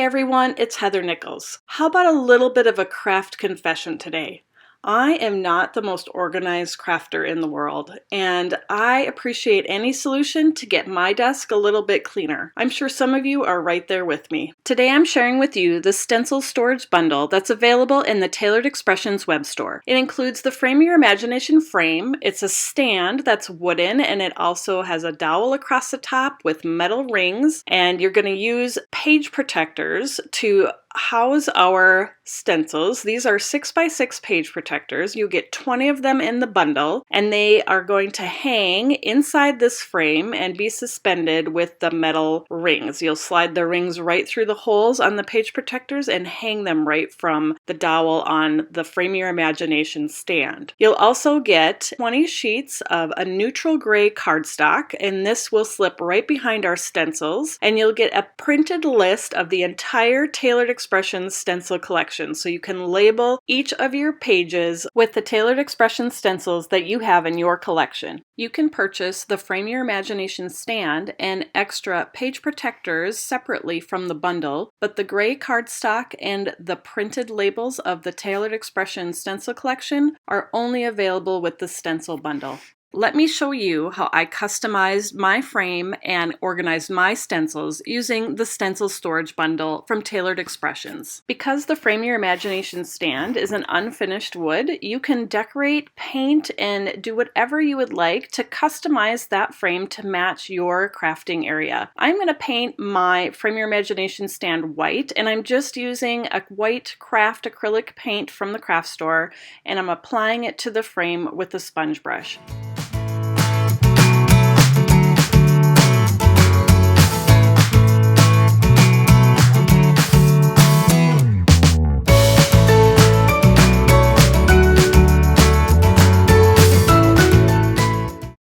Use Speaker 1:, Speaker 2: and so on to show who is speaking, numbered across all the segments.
Speaker 1: Hey everyone, it's Heather Nichols. How about a little bit of a craft confession today? I am not the most organized crafter in the world, and I appreciate any solution to get my desk a little bit cleaner. I'm sure some of you are right there with me. Today I'm sharing with you the Stencil storage bundle that's available in the Tailored Expressions web store. It includes the Frame Your Imagination frame. It's a stand that's wooden, and it also has a dowel across the top with metal rings, and you're going to use page protectors to house our stencils. These are 6x6 page protectors. You get 20 of them in the bundle, and they are going to hang inside this frame and be suspended with the metal rings. You'll slide the rings right through the holes on the page protectors and hang them right from the dowel on the Frame Your Imagination stand. You'll also get 20 sheets of a neutral gray cardstock, and this will slip right behind our stencils, and you'll get a printed list of the entire Tailored Expressions stencil collection, so you can label each of your pages with the Tailored Expressions stencils that you have in your collection. You can purchase the Frame Your Imagination stand and extra page protectors separately from the bundle, but the gray cardstock and the printed labels of the Tailored Expressions stencil collection are only available with the stencil bundle. Let me show you how I customized my frame and organized my stencils using the stencil storage bundle from Tailored Expressions. Because the Frame Your Imagination stand is an unfinished wood, you can decorate, paint, and do whatever you would like to customize that frame to match your crafting area. I'm going to paint my Frame Your Imagination stand white, and I'm just using a white craft acrylic paint from the craft store, and I'm applying it to the frame with a sponge brush.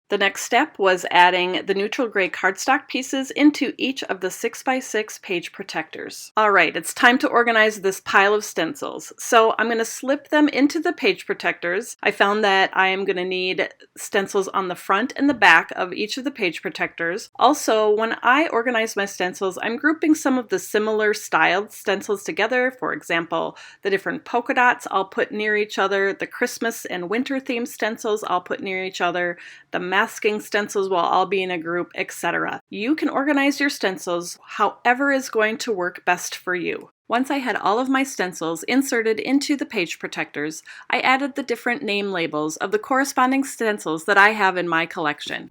Speaker 1: The next step was adding the neutral gray cardstock pieces into each of the 6x6 page protectors. Alright, it's time to organize this pile of stencils. So I'm going to slip them into the page protectors. I found that I am going to need stencils on the front and the back of each of the page protectors. Also, when I organize my stencils, I'm grouping some of the similar styled stencils together. For example, the different polka dots I'll put near each other, the Christmas and winter themed stencils I'll put near each other, the masking stencils will all be in a group, etc. You can organize your stencils however is going to work best for you. Once I had all of my stencils inserted into the page protectors, I added the different name labels of the corresponding stencils that I have in my collection.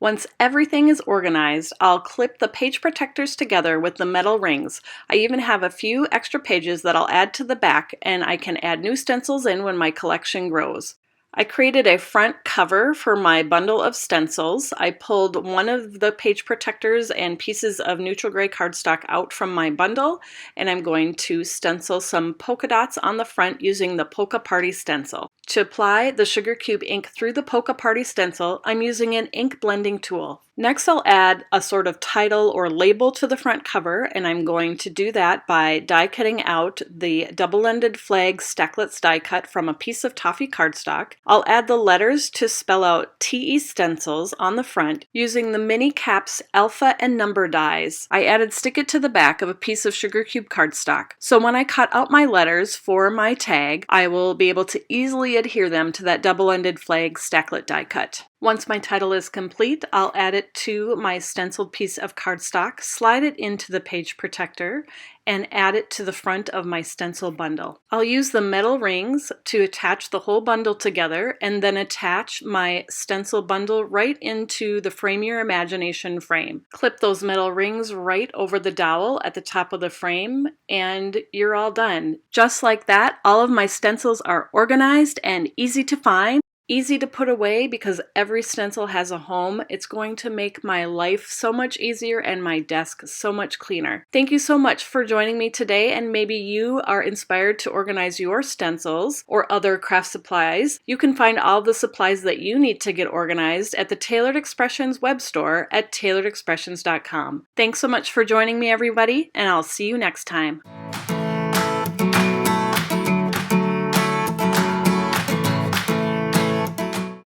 Speaker 1: Once everything is organized, I'll clip the page protectors together with the metal rings. I even have a few extra pages that I'll add to the back, and I can add new stencils in when my collection grows. I created a front cover for my bundle of stencils. I pulled one of the page protectors and pieces of neutral gray cardstock out from my bundle, and I'm going to stencil some polka dots on the front using the Polka Party stencil. To apply the sugar cube ink through the Polka Party stencil, I'm using an ink blending tool. Next, I'll add a sort of title or label to the front cover, and I'm going to do that by die cutting out the double-ended flag stacklets die cut from a piece of toffee cardstock. I'll add the letters to spell out TE Stencils on the front using the mini caps alpha and number dies. I added stick it to the back of a piece of sugar cube cardstock. So when I cut out my letters for my tag, I will be able to easily adhere them to that double-ended flag stacklet die cut. Once my title is complete, I'll add it to my stenciled piece of cardstock, slide it into the page protector, and add it to the front of my stencil bundle. I'll use the metal rings to attach the whole bundle together and then attach my stencil bundle right into the Frame Your Imagination frame. Clip those metal rings right over the dowel at the top of the frame, and you're all done. Just like that, all of my stencils are organized and easy to find. Easy to put away because every stencil has a home. It's going to make my life so much easier and my desk so much cleaner. Thank you so much for joining me today, and maybe you are inspired to organize your stencils or other craft supplies. You can find all the supplies that you need to get organized at the Tailored Expressions web store at tailoredexpressions.com. Thanks so much for joining me, everybody, and I'll see you next time.